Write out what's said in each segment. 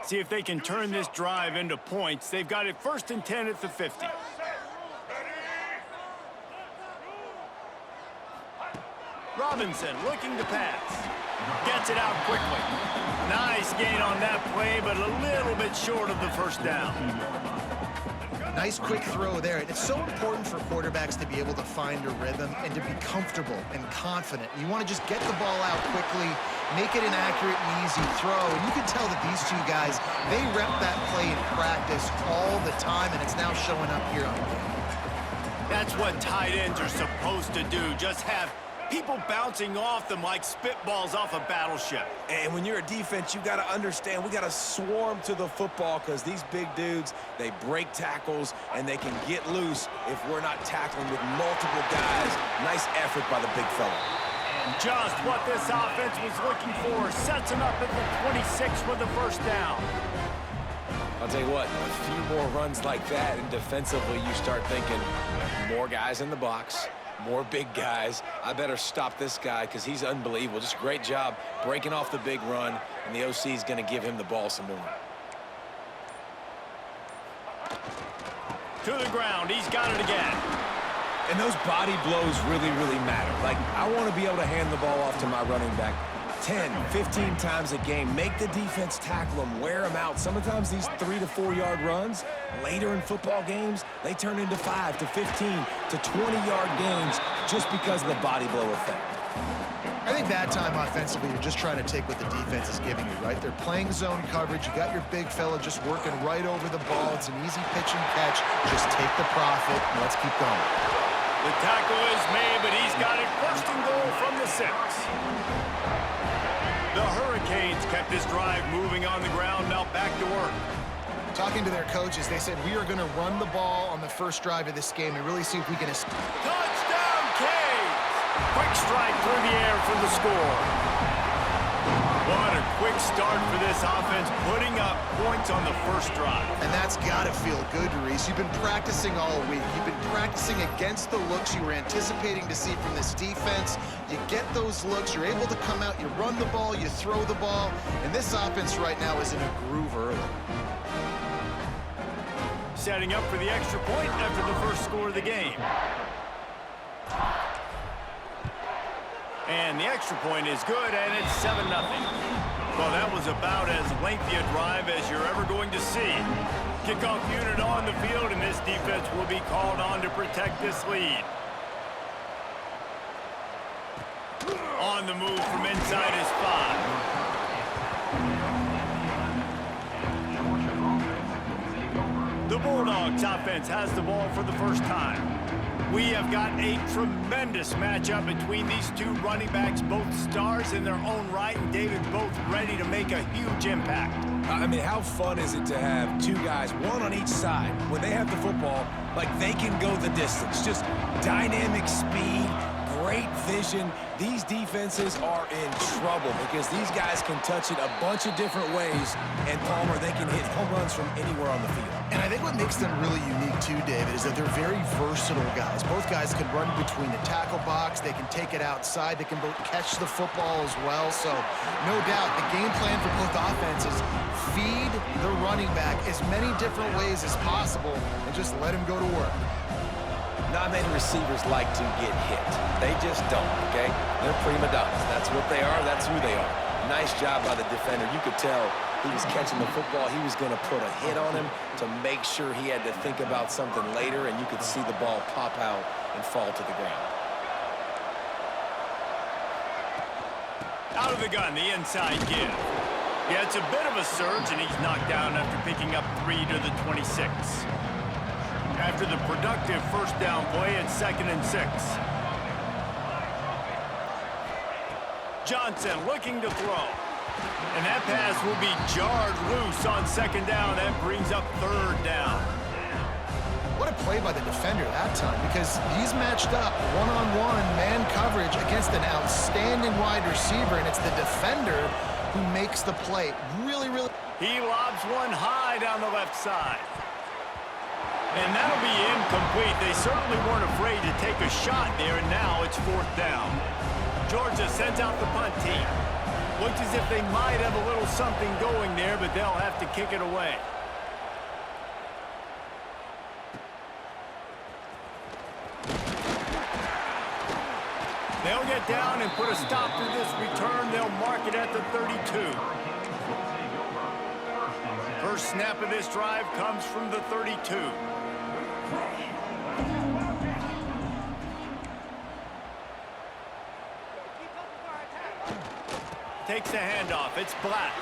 See if they can turn this drive into points. They've got it 1st and 10 at the 50. Robinson looking to pass. Gets it out quickly. Nice gain on that play, but a little bit short of the 1st down. Nice quick throw there. It's so important for quarterbacks to be able to find a rhythm and to be comfortable and confident. You want to just get the ball out quickly, make it an accurate and easy throw. And you can tell that these two guys, they rep that play in practice all the time, and it's now showing up here on the game. That's what tight ends are supposed to do. Just have people bouncing off them like spitballs off a battleship. And when you're a defense, you got to understand we got to swarm to the football because these big dudes, they break tackles and they can get loose if we're not tackling with multiple guys. Nice effort by the big fella. And just what this offense was looking for. Sets him up at the 26 for the 1st down. I'll tell you what, a few more runs like that, and defensively you start thinking more guys in the box. More big guys. I better stop this guy because he's unbelievable. Just a great job breaking off the big run, and the OC is going to give him the ball some more. To the ground. He's got it again. And those body blows really, really matter. Like, I want to be able to hand the ball off to my running back 10, 15 times a game. Make the defense tackle them, wear them out. Sometimes these 3 to 4 yard runs, later in football games, they turn into 5 to 15 to 20-yard games just because of the body blow effect. I think that time offensively, you're just trying to take what the defense is giving you, right? They're playing zone coverage. You got your big fella just working right over the ball. It's an easy pitch and catch. Just take the profit and let's keep going. The tackle is made, but he's got it 1st and goal from the 6. The Hurricanes kept this drive moving on the ground. Now back to work. Talking to their coaches, they said we are going to run the ball on the 1st drive of this game and really see if we can... Touchdown, Canes! Quick strike through the air for the score. What a quick start for this offense, putting up points on the 1st drive. And that's got to feel good, Reese. You've been practicing all week. You've been practicing against the looks you were anticipating to see from this defense. You get those looks, you're able to come out, you run the ball, you throw the ball, and this offense right now is in a groove early. Setting up for the extra point after the 1st score of the game. And the extra point is good, and it's 7-0. Well, that was about as lengthy a drive as you're ever going to see. Kickoff unit on the field, and this defense will be called on to protect this lead. On the move from inside his 5. The Bulldogs offense has the ball for the 1st time. We have got a tremendous matchup between these two running backs, both stars in their own right, and David, both ready to make a huge impact. I mean, how fun is it to have two guys, one on each side, when they have the football, like they can go the distance. Just dynamic speed, great vision. These defenses are in trouble because these guys can touch it a bunch of different ways, and Palmer, they can hit home runs from anywhere on the field. And I think what makes them really unique too, David, is that they're very versatile guys. Both guys can run between the tackle box, they can take it outside, they can both catch the football as well. So no doubt the game plan for both offenses, feed the running back as many different ways as possible and just let him go to work. Not many receivers like to get hit. They just don't, okay? They're prima donnas. That's what they are. That's who they are. Nice job by the defender. You could tell he was catching the football. He was going to put a hit on him to make sure he had to think about something later, and you could see the ball pop out and fall to the ground. Out of the gun, the inside give. Yeah, it's a bit of a surge, and he's knocked down after picking up 3 to the 26. After the productive 1st down play, it's 2nd and 6. Johnson looking to throw. And that pass will be jarred loose on 2nd down. That brings up 3rd down. What a play by the defender that time, because he's matched up one-on-one man coverage against an outstanding wide receiver, and it's the defender who makes the play. Really, really. He lobs one high down the left side. And that'll be incomplete. They certainly weren't afraid to take a shot there, and now it's 4th down. Georgia sends out the punt team. Looks as if they might have a little something going there, but they'll have to kick it away. They'll get down and put a stop to this return. They'll mark it at the 32. First snap of this drive comes from the 32. Takes the handoff. It's Black.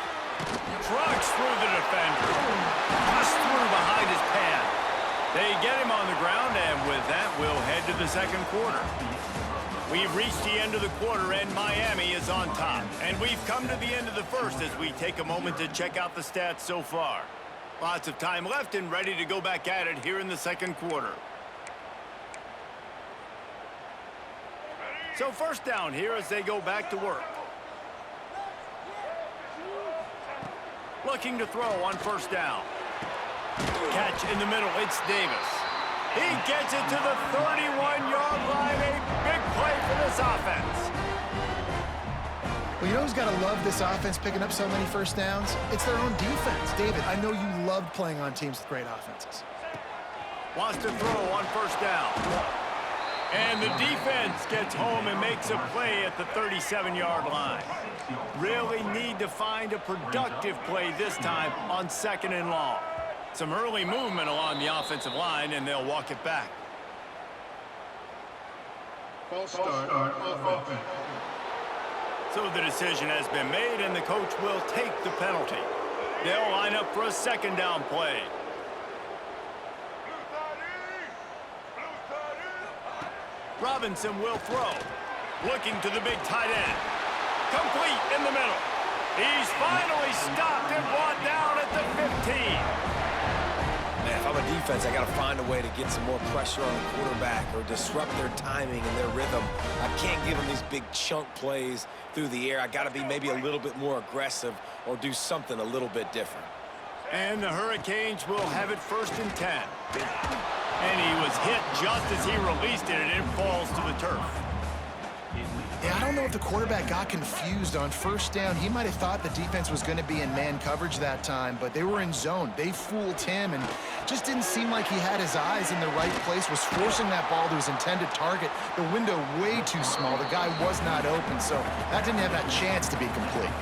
Trucks through the defender. Just through behind his pad. They get him on the ground, and with that, we'll head to the second quarter. We've reached the end of the quarter, and Miami is on top. And we've come to the end of the first as we take a moment to check out the stats so far. Lots of time left and ready to go back at it here in the second quarter. So first down here as they go back to work. Looking to throw on first down. Catch in the middle, it's Davis. He gets it to the 31-yard line. A big play for this offense. Well, you know who's got to love this offense picking up so many first downs? It's their own defense. David, I know you loved playing on teams with great offenses. Wants to throw on first down. And the defense gets home and makes a play at the 37-yard line. Really need to find a productive play this time on second and long. Some early movement along the offensive line, and they'll walk it back. False start offense. So the decision has been made, and the coach will take the penalty. They'll line up for a second down play. Robinson will throw. Looking to the big tight end. Complete in the middle. He's finally stopped and brought down at the 15. Man, if I'm a defense, I got to find a way to get some more pressure on the quarterback or disrupt their timing and their rhythm. I can't give them these big chunk plays through the air. I got to be maybe a little bit more aggressive or do something a little bit different. And the Hurricanes will have it first and 10. And he was hit just as he released it, and it falls to the turf. Yeah, I don't know if the quarterback got confused on first down. He might have thought the defense was going to be in man coverage that time, but they were in zone. They fooled him and just didn't seem like he had his eyes in the right place, was forcing that ball to his intended target. The window way too small. The guy was not open, so that didn't have that chance to be complete.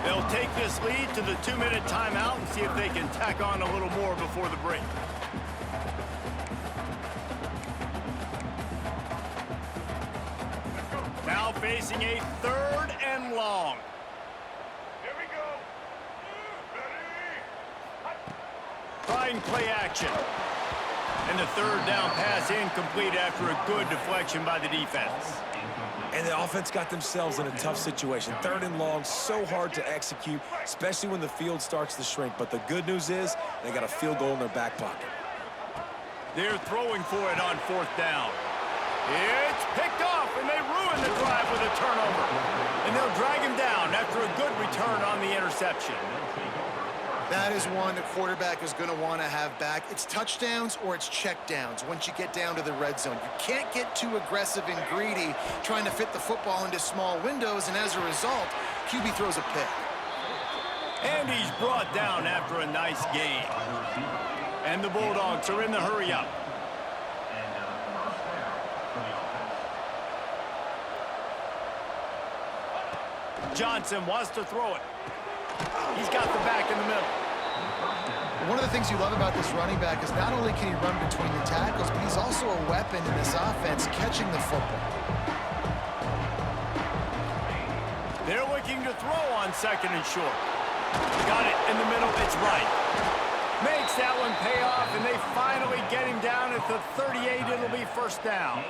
They'll take this lead to the 2-minute timeout and see if they can tack on a little more before the break. Now facing a third and long. Here we go. Trying play action. And the third down pass incomplete after a good deflection by the defense. And the offense got themselves in a tough situation. Third and long, so hard to execute, especially when the field starts to shrink. But the good news is they got a field goal in their back pocket. They're throwing for it on fourth down. It's picked off, and they ruin the drive with a turnover. And they'll drag him down after a good return on the interception. That is one the quarterback is going to want to have back. It's touchdowns or it's checkdowns once you get down to the red zone. You can't get too aggressive and greedy trying to fit the football into small windows, and as a result, QB throws a pick. And he's brought down after a nice gain. And the Bulldogs are in the hurry-up. Johnson wants to throw it. He's got the back in the middle. One of the things you love about this running back is not only can he run between the tackles, but he's also a weapon in this offense catching the football. They're looking to throw on second and short. Got it in the middle. It's right. Makes that one pay off, and they finally get him down at the 38. It'll be first down.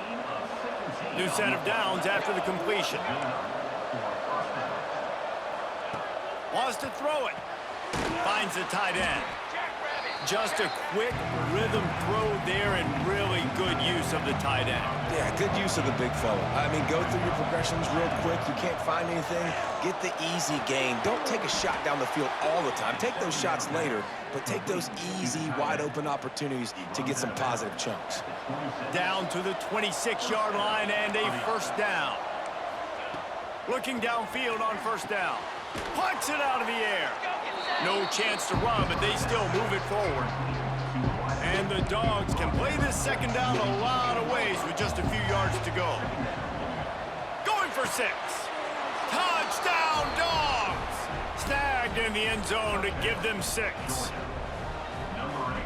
New set of downs after the completion. Wants to throw it. Finds the tight end. Just a quick rhythm throw there and really good use of the tight end. Yeah, good use of the big fella. I mean, go through your progressions real quick. You can't find anything. Get the easy gain. Don't take a shot down the field all the time. Take those shots later, but take those easy, wide-open opportunities to get some positive chunks. Down to the 26-yard line and a first down. Looking downfield on first down. Punts it out of the air. No chance to run, but they still move it forward. And the Dogs can play this second down a lot of ways with just a few yards to go. Going for 6. Touchdown, Dogs! Snagged in the end zone to give them 6.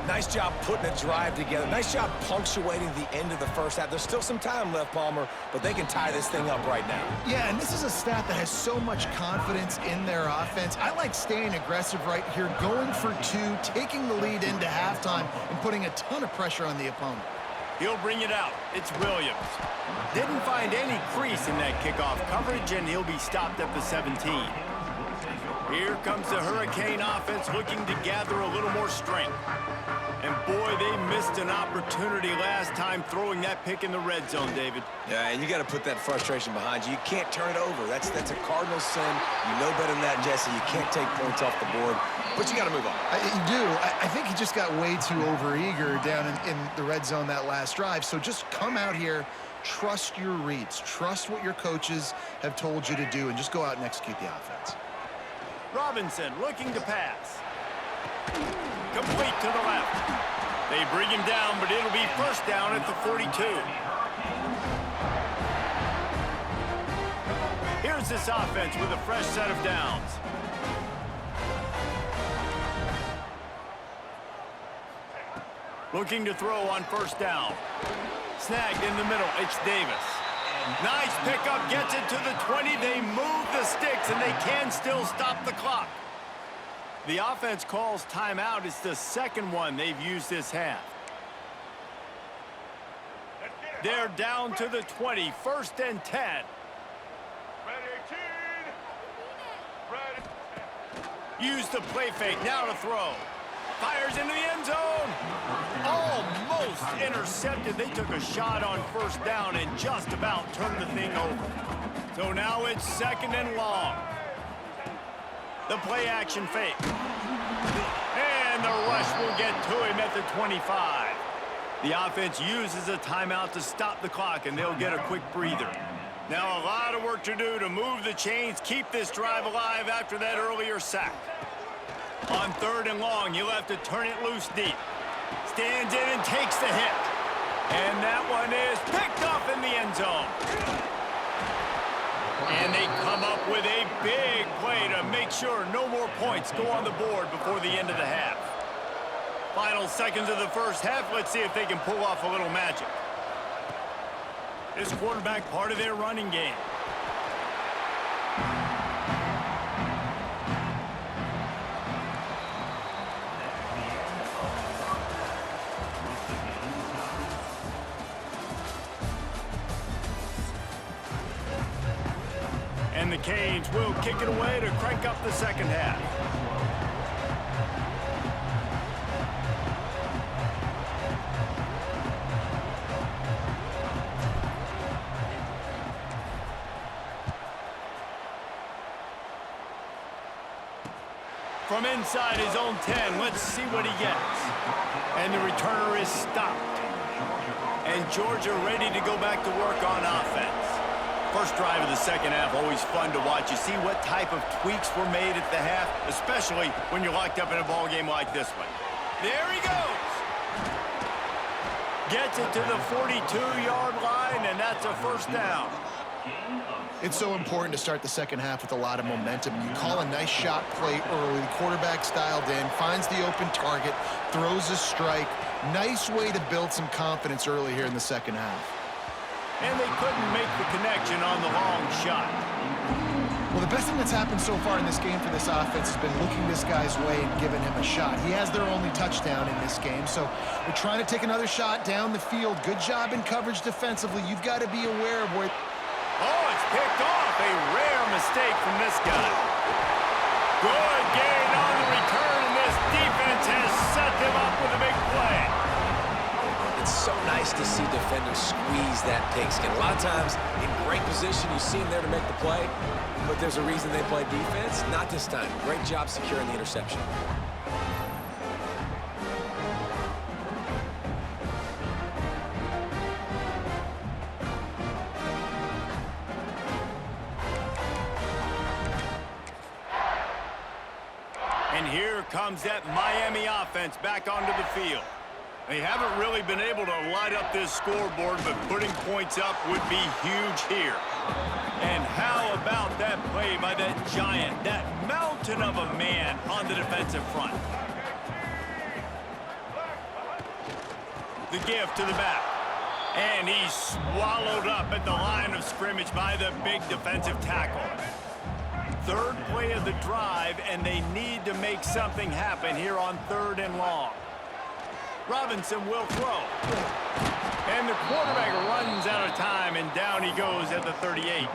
Nice job putting a drive together. Nice job punctuating the end of the first half. There's still some time left, Palmer, but they can tie this thing up right now. Yeah, and this is a staff that has so much confidence in their offense. I like staying aggressive right here, going for 2, taking the lead into halftime, and putting a ton of pressure on the opponent. He'll bring it out. It's Williams. Didn't find any crease in that kickoff coverage, and he'll be stopped at the 17. Here comes the Hurricane offense looking to gather a little more strength. And boy, they missed an opportunity last time throwing that pick in the red zone, David. Yeah, and you got to put that frustration behind you. You can't turn it over. That's a cardinal sin. You know better than that, Jesse. You can't take points off the board, but you got to move on. You do. I think he just got way too overeager down in the red zone that last drive. So just come out here, trust your reads, trust what your coaches have told you to do, and just go out and execute the offense. Robinson looking to pass. Complete to the left. They bring him down, but it'll be first down at the 42. Here's this offense with a fresh set of downs. Looking to throw on first down. Snagged in the middle, it's Davis. Nice pickup, gets it to the 20. They move the sticks, and they can still stop the clock. The offense calls timeout. It's the second one they've used this half. They're down to the 20, 1st and 10. Use the play fake, now to throw. Fires into the end zone. Almost intercepted. They took a shot on first down and just about turned the thing over. So now it's 2nd and long. The play action fake. And the rush will get to him at the 25. The offense uses a timeout to stop the clock, and they'll get a quick breather. Now a lot of work to do to move the chains, keep this drive alive after that earlier sack. On 3rd and long, you'll have to turn it loose deep. Stands in and takes the hit. And that one is picked off in the end zone. And they come up with a big play to make sure no more points go on the board before the end of the half. Final seconds of the first half. Let's see if they can pull off a little magic. This quarterback part of their running game. And the Canes will kick it away to crank up the second half. From inside his own 10, let's see what he gets. And the returner is stopped. And Georgia ready to go back to work on offense. First drive of the second half, always fun to watch. You see what type of tweaks were made at the half, especially when you're locked up in a ball game like this one. There he goes. Gets it to the 42-yard line, and that's a first down. It's so important to start the second half with a lot of momentum. You call a nice shot play early. The quarterback's dialed in, finds the open target, throws a strike. Nice way to build some confidence early here in the second half. And they couldn't make the connection on the long shot. Well, the best thing that's happened so far in this game for this offense has been looking this guy's way and giving him a shot. He has their only touchdown in this game, so they're trying to take another shot down the field. Good job in coverage defensively. You've got to be aware of where... Oh, it's picked off. A rare mistake from this guy. Good gain on the return, and this defense has set them up with a big play. It's so nice to see defenders squeeze that pigskin. A lot of times, in great position, you see them there to make the play, but there's a reason they play defense. Not this time. Great job securing the interception. And here comes that Miami offense back onto the field. They haven't really been able to light up this scoreboard, but putting points up would be huge here. And how about that play by that giant, that mountain of a man on the defensive front? The give to the back. And he's swallowed up at the line of scrimmage by the big defensive tackle. Third play of the drive, and they need to make something happen here on 3rd and long. Robinson will throw. And the quarterback runs out of time, and down he goes at the 38.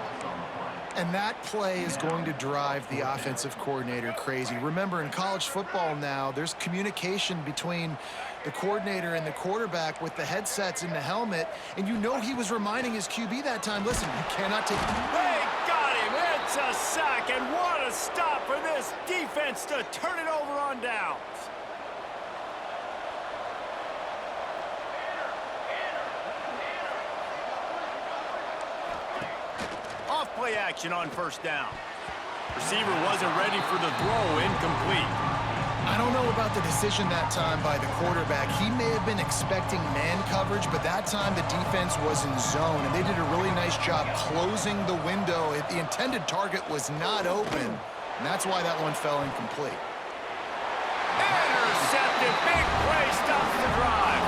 And that play is going to drive the offensive coordinator crazy. Remember, in college football now, there's communication between the coordinator and the quarterback with the headsets in the helmet, and you know he was reminding his QB that time, listen, you cannot take... They got him! It's a sack, and what a stop for this defense to turn it over on downs. Off-play action on 1st down. Receiver wasn't ready for the throw, incomplete. I don't know about the decision that time by the quarterback. He may have been expecting man coverage, but that time the defense was in zone, and they did a really nice job closing the window. The intended target was not open, and that's why that one fell incomplete. Intercepted. Big play stops the drive.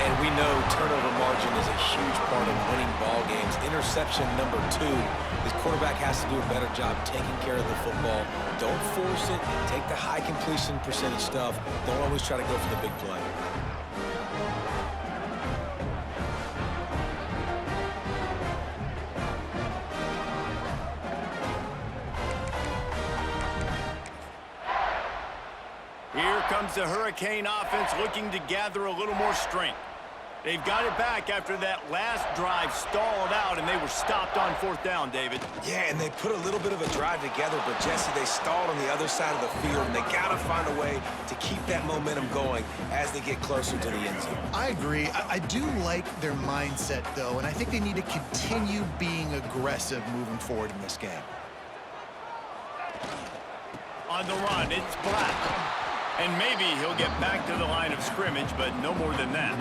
And we know turnover margin is a huge part of winning ball games. Interception number 2. This quarterback has to do a better job taking care of the football. Don't force it. Take the high completion percentage stuff. Don't always try to go for the big play. Here comes the Hurricane offense looking to gather a little more strength. They've got it back after that last drive stalled out, and they were stopped on 4th down, David. Yeah, and they put a little bit of a drive together, but Jesse, they stalled on the other side of the field, and they got to find a way to keep that momentum going as they get closer to the end zone. I agree. I do like their mindset, though, and I think they need to continue being aggressive moving forward in this game. On the run, it's Black. And maybe he'll get back to the line of scrimmage, but no more than that.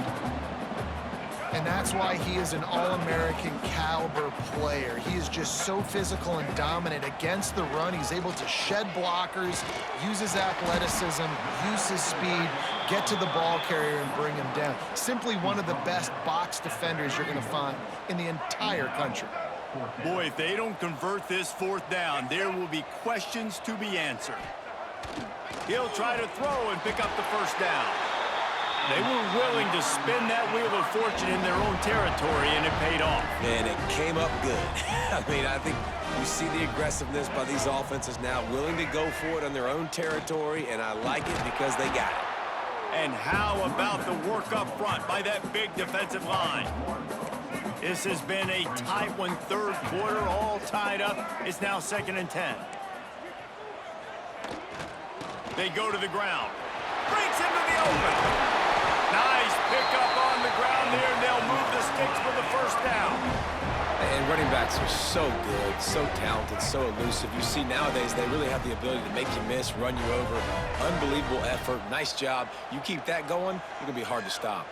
And that's why he is an All-American caliber player. He is just so physical and dominant against the run. He's able to shed blockers, use his athleticism, use his speed, get to the ball carrier and bring him down. Simply one of the best box defenders you're going to find in the entire country. Boy, if they don't convert this 4th down, there will be questions to be answered. He'll try to throw and pick up the 1st down. They were willing to spin that wheel of fortune in their own territory, and it paid off. And it came up good. I mean, I think you see the aggressiveness by these offenses now, willing to go for it on their own territory, and I like it because they got it. And how about the work up front by that big defensive line? This has been a tight one, 3rd quarter, all tied up. It's now 2nd and 10. They go to the ground. Breaks into the open. Nice pickup on the ground there, and they'll move the sticks for the 1st down. And running backs are so good, so talented, so elusive. You see nowadays they really have the ability to make you miss, run you over. Unbelievable effort. Nice job. You keep that going, it's going to be hard to stop.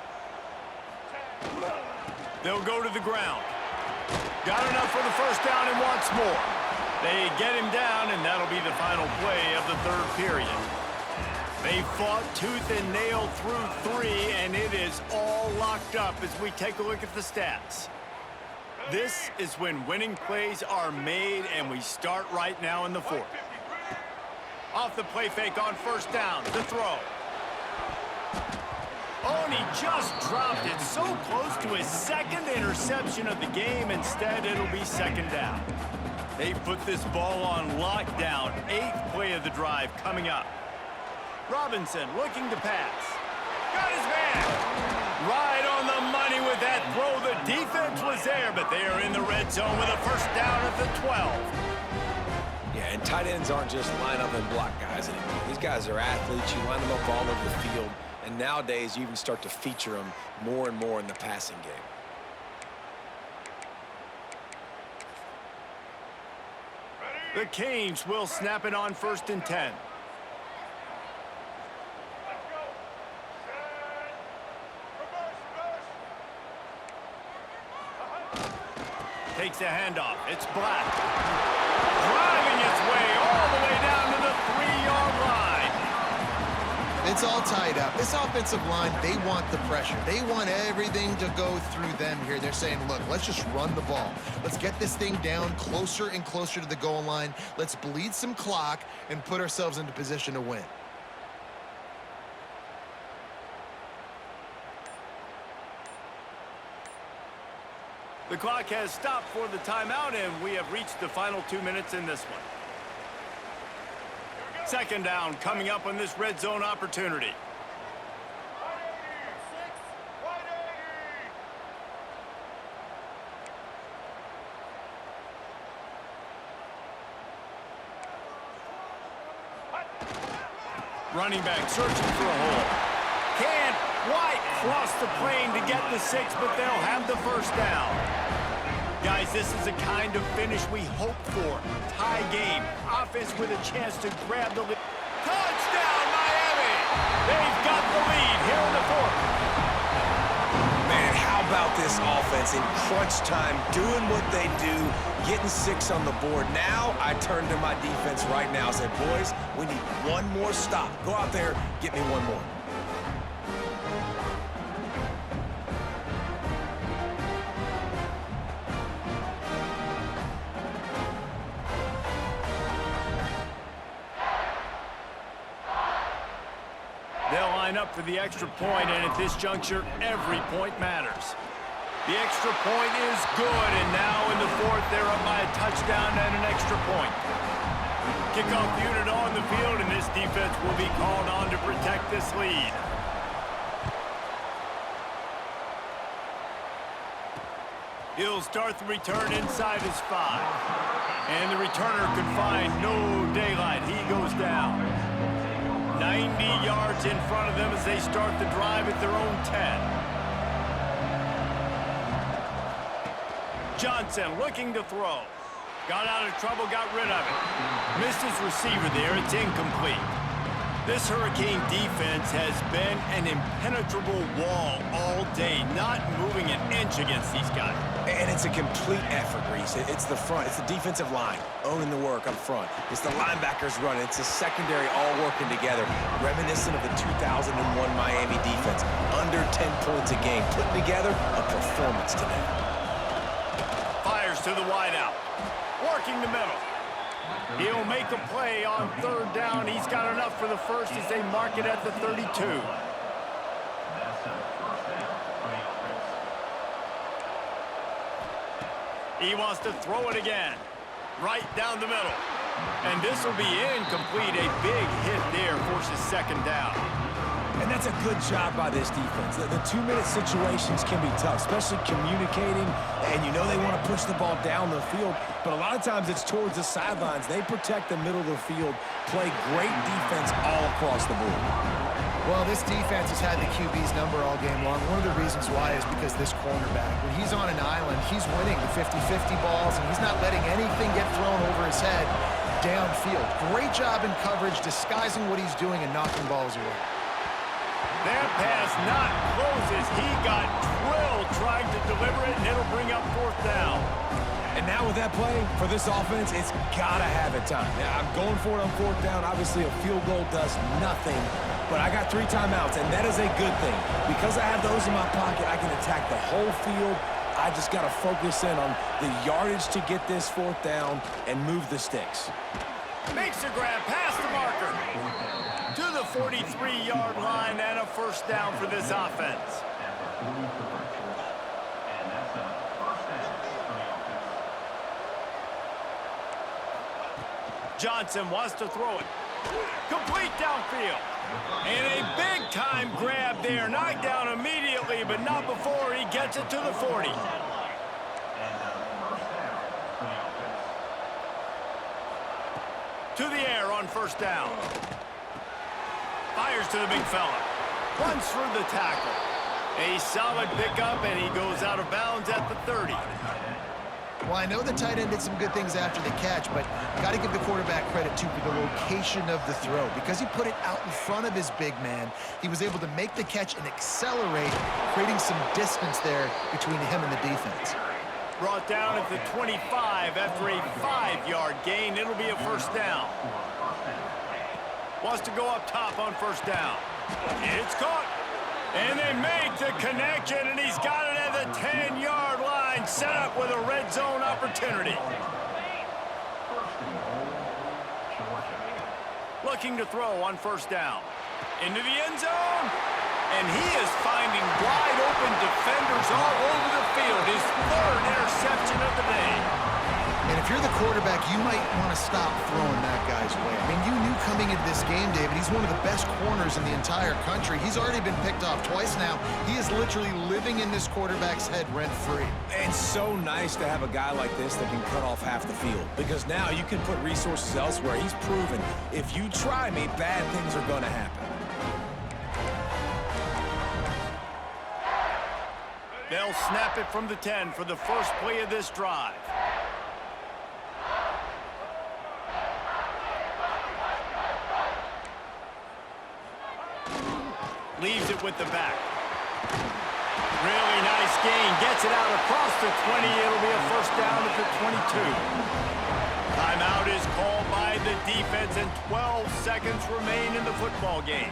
They'll go to the ground. Got enough for the 1st down and wants more. They get him down, and that'll be the final play of the 3rd period. They fought tooth and nail through 3, and it is all locked up as we take a look at the stats. This is when winning plays are made, and we start right now in the 4th. Off the play fake on 1st down, the throw. Oh, and he just dropped it so close to his 2nd interception of the game. Instead, it'll be 2nd down. They put this ball on lockdown. 8th play of the drive coming up. Robinson looking to pass. Got his man. Right on the money with that throw. The defense was there, but they are in the red zone with a 1st down at the 12. Yeah, and tight ends aren't just line up and block guys anymore. These guys are athletes. You line them up all over the field. And nowadays, you even start to feature them more and more in the passing game. The Canes will snap it on 1st and 10. Takes a handoff. It's Black. Driving its way all the way down to the 3-yard line. It's all tied up. This offensive line, they want the pressure. They want everything to go through them here. They're saying, look, let's just run the ball. Let's get this thing down closer and closer to the goal line. Let's bleed some clock and put ourselves into position to win. The clock has stopped for the timeout, and we have reached the final 2 minutes in this one. Second down coming up on this red zone opportunity. Running back searching for a hole. Can't quite cross the plane to get the 6, but they'll have the first down. Guys, this is the kind of finish we hope for. Tie game. Offense with a chance to grab the lead. Touchdown, Miami! They've got the lead here in the fourth. Man, how about this offense in crunch time, doing what they do, getting 6 on the board. Now I turn to my defense right now and say, boys, we need one more stop. Go out there, get me one more. They'll line up for the extra point, and at this juncture, every point matters. The extra point is good, and now in the fourth, they're up by a touchdown and an extra point. Kickoff unit on the field, and this defense will be called on to protect this lead. He'll start the return inside his 5. And the returner can find no daylight. He goes down. 90 yards in front of them as they start the drive at their own 10. Johnson looking to throw. Got out of trouble, got rid of it. Missed his receiver there, it's incomplete. This Hurricane defense has been an impenetrable wall all day, not moving an inch against these guys. And it's a complete effort, Reese. It's the front. It's the defensive line owning the work up front. It's the linebackers running. It's the secondary all working together, reminiscent of the 2001 Miami defense. Under 10 points a game, putting together a performance today. Fires to the wideout. Working the middle. He'll make a play on third down. He's got enough for the first as they mark it at the 32. He wants to throw it again. Right down the middle. And this will be incomplete. A big hit there forces second down. And that's a good job by this defense. The 2-minute situations can be tough, especially communicating, and you know they want to push the ball down the field, but a lot of times it's towards the sidelines. They protect the middle of the field, play great defense all across the board. Well, this defense has had the QB's number all game long. One of the reasons why is because this cornerback, when he's on an island, he's winning the 50-50 balls, and he's not letting anything get thrown over his head downfield. Great job in coverage, disguising what he's doing and knocking balls away. That pass not closes. He got drilled trying to deliver it, and it'll bring up fourth down. And now with that play, for this offense, it's got to have it time. Now, I'm going for it on fourth down. Obviously, a field goal does nothing, but I got 3 timeouts, and that is a good thing. Because I have those in my pocket, I can attack the whole field. I just got to focus in on the yardage to get this fourth down and move the sticks. Makes a grab past the marker. To the 43-yard line and a first down for this offense. Johnson wants to throw it. Complete downfield. And a big-time grab there. Knocked down immediately, but not before he gets it to the 40. To the air on first down. Fires to the big fella. Runs through the tackle. A solid pickup, and he goes out of bounds at the 30. Well, I know the tight end did some good things after the catch, but got to give the quarterback credit, too, for the location of the throw. Because he put it out in front of his big man, he was able to make the catch and accelerate, creating some distance there between him and the defense. Brought down at the 25 after a 5-yard gain. It'll be a first down. Wants to go up top on first down. It's caught. And they make the connection, and he's got it at the 10-yard line, set up with a red zone opportunity. Looking to throw on first down. Into the end zone. And he is finding wide-open defenders all over the field. His 3rd interception of the day. And if you're the quarterback, you might want to stop throwing that guy's way. I mean, you knew coming into this game, David, he's one of the best corners in the entire country. He's already been picked off twice now. He is literally living in this quarterback's head rent-free. It's so nice to have a guy like this that can cut off half the field, because now you can put resources elsewhere. He's proven if you try me, bad things are going to happen. They'll snap it from the 10 for the first play of this drive. Leaves it with the back. Really nice gain. Gets it out across the 20. It'll be a first down at the 22. Timeout is called by the defense, and 12 seconds remain in the football game.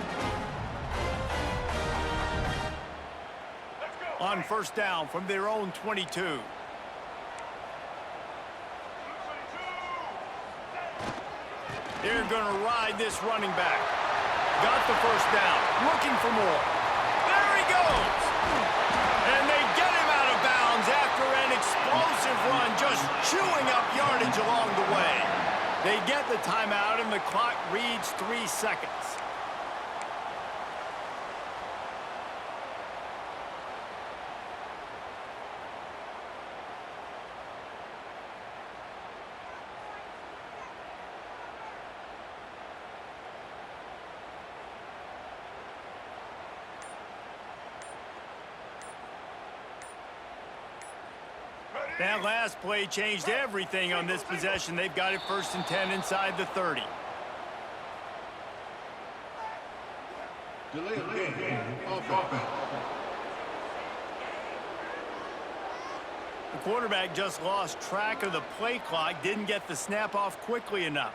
On first down from their own 22. They're going to ride this running back. Got the first down. Looking for more. There he goes. And they get him out of bounds after an explosive run, just chewing up yardage along the way. They get the timeout, and the clock reads 3 seconds. That last play changed everything on this possession. They've got it 1st and 10 inside the 30. Delay of game. Offense. The quarterback just lost track of the play clock, didn't get the snap off quickly enough.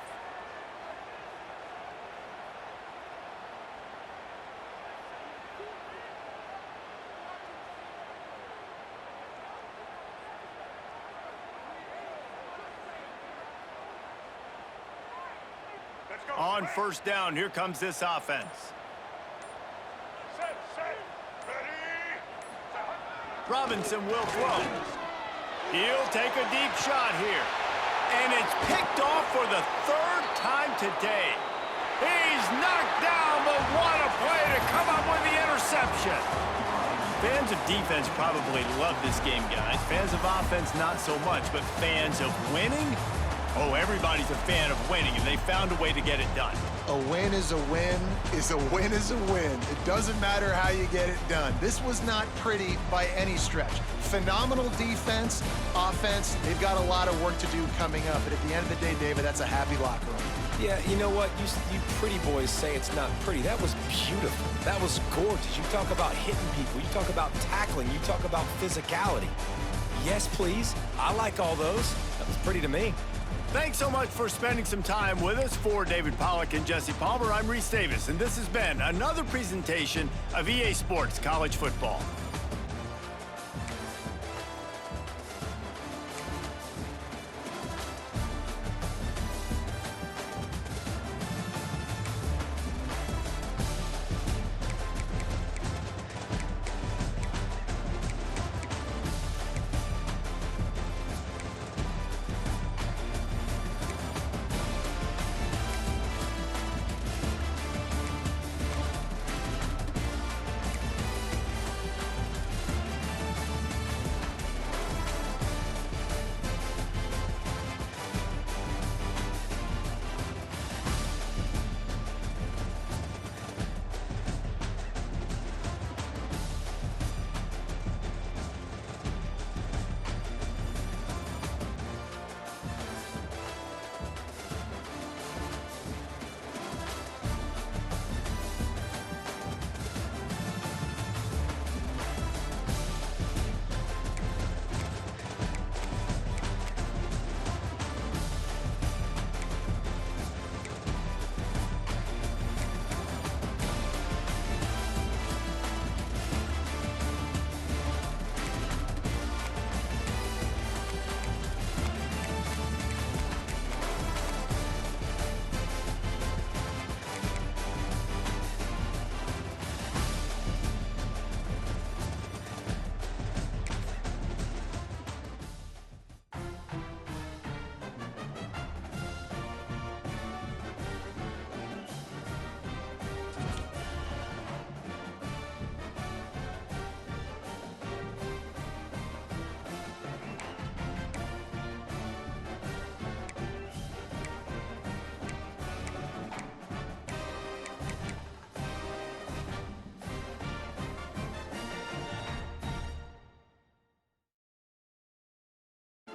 On first down, here comes this offense. Set. Ready. Robinson will throw. He'll take a deep shot here. And it's picked off for the 3rd time today. He's knocked down, but what a play to come up with the interception. Fans of defense probably love this game, guys. Fans of offense, not so much. But fans of winning? Oh, everybody's a fan of winning, and they found a way to get it done. A win is a win is a win is a win. It doesn't matter how you get it done. This was not pretty by any stretch. Phenomenal defense, offense. They've got a lot of work to do coming up. But at the end of the day, David, that's a happy locker room. Yeah, you know what? You pretty boys say it's not pretty. That was beautiful. That was gorgeous. You talk about hitting people. You talk about tackling. You talk about physicality. Yes, please. I like all those. That was pretty to me. Thanks so much for spending some time with us. For David Pollack and Jesse Palmer, I'm Reese Davis, and this has been another presentation of EA Sports College Football.